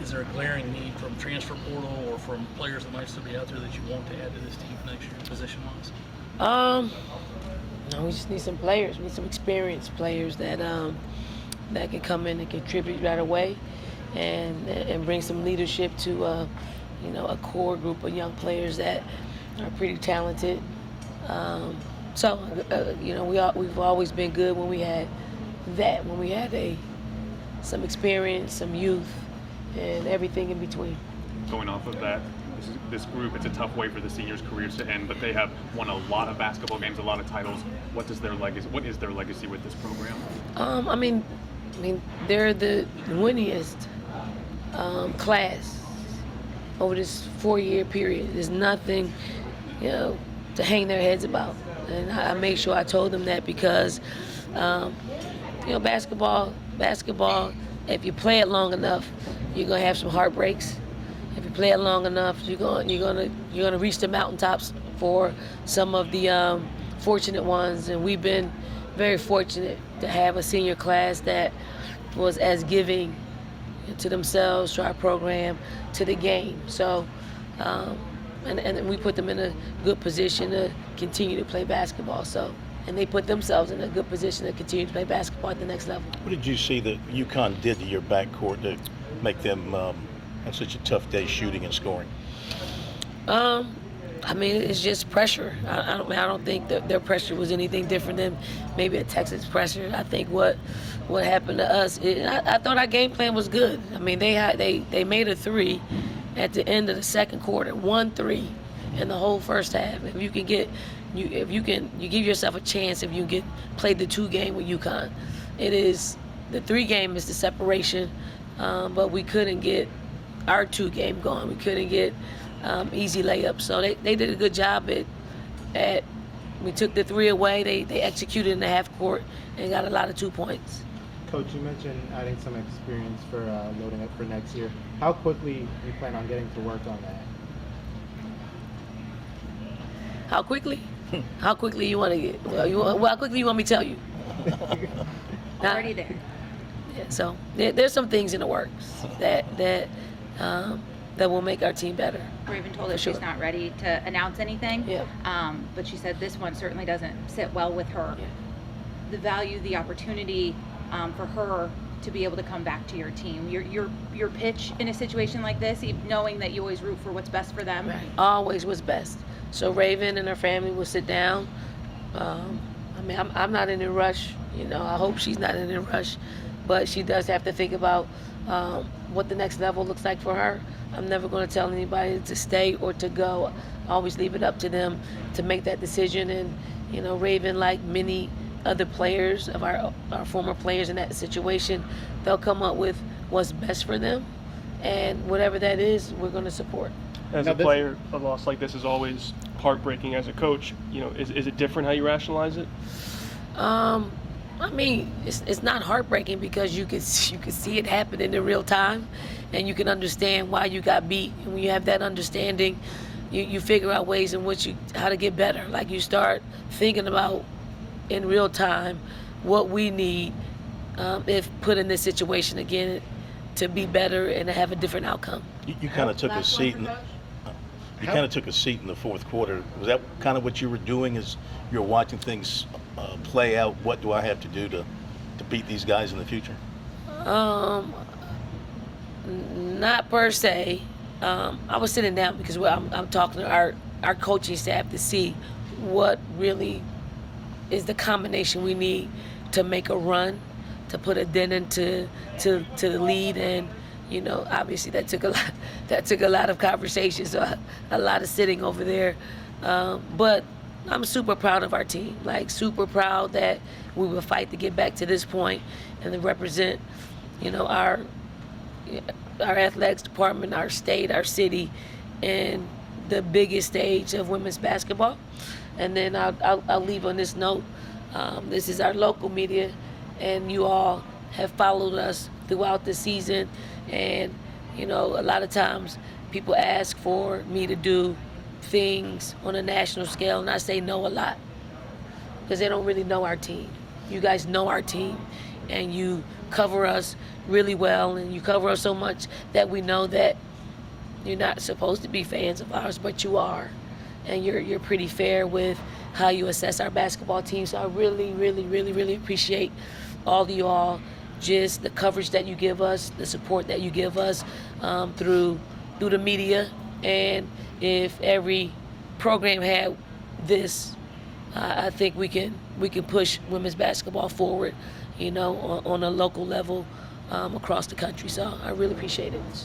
is there a glaring need from transfer portal or from players that might still be out there that you want to add to this team next year, position-wise? No, we just need some players. We need some experienced players that that can come in and contribute right away, and bring some leadership to a core group of young players that are pretty talented. We've always been good when we had that, when we had some experience, some youth, and everything in between. Going off of that, this group, it's a tough way for the seniors' careers to end, but they have won a lot of basketball games, a lot of titles. What is their legacy with this program? I mean, they're the winningest class over this 4-year period. There's nothing, to hang their heads about. And I made sure I told them that because, basketball, if you play it long enough, you're gonna have some heartbreaks. If you play it long enough, you're gonna reach the mountaintops for some of the fortunate ones. And we've been very fortunate to have a senior class that was as giving to themselves, to our program, to the game. So, and we put them in a good position to continue to play basketball. So, and they put themselves in a good position to continue to play basketball at the next level. What did you see that UConn did to your backcourt to make them have such a tough day shooting and scoring? It's just pressure. I don't think that their pressure was anything different than maybe a Texas pressure. I think what happened to us, I thought our game plan was good. I mean, they made a 3 at the end of the second quarter, 1-3 in the whole first half. If you give yourself a chance if you played the 2 game with UConn. It is the 3 game is the separation, but we couldn't get our 2 game going. We couldn't get easy layups. So they did a good job at we took the 3 away. They executed in the half court and got a lot of 2 points. Coach, you mentioned adding some experience for loading up for next year. How quickly do you plan on getting to work on that? How quickly? How quickly you want to get? How quickly you want me to tell you? Already there. Yeah, so there's some things in the works that will make our team better. Raven told us she's not ready to announce anything. Yeah. But she said this one certainly doesn't sit well with her. Yeah. The value, the opportunity for her to be able to come back to your team. Your pitch in a situation like this, knowing that you always root for what's best for them. Right. Always what's best. So Raven and her family will sit down. I'm not in a rush. I hope she's not in a rush, but she does have to think about what the next level looks like for her. I'm never going to tell anybody to stay or to go. I always leave it up to them to make that decision. And Raven, like many other players of our former players in that situation, they'll come up with what's best for them, and whatever that is, we're going to support. As a player, a loss like this is always heartbreaking. As a coach, is it different how you rationalize it? It's not heartbreaking because you can see it happen in real time, and you can understand why you got beat. And when you have that understanding, you figure out ways in which how to get better. Like you start thinking about in real time what we need if put in this situation again to be better and to have a different outcome. You kind of took a seat. You kind of took a seat in the fourth quarter. Was that kind of what you were doing as you're watching things play out? What do I have to do to beat these guys in the future? Not per se. I was sitting down because I'm talking to our coaching staff to see what really is the combination we need to make a run, to put a dent into the lead. And obviously that took a lot of conversations, a lot of sitting over there. But I'm super proud of our team, super proud that we will fight to get back to this point and to represent, our athletics department, our state, our city, in the biggest stage of women's basketball. And then I'll leave on this note. This is our local media, and you all have followed us throughout the season. And, a lot of times people ask for me to do things on a national scale, and I say no a lot because they don't really know our team. You guys know our team, and you cover us really well, and you cover us so much that we know that you're not supposed to be fans of ours, but you are, and you're pretty fair with how you assess our basketball team. So I really, really, really, really appreciate all of you all, just the coverage that you give us, the support that you give us through the media. And if every program had this, I think we can push women's basketball forward, on a local level across the country. So I really appreciate it.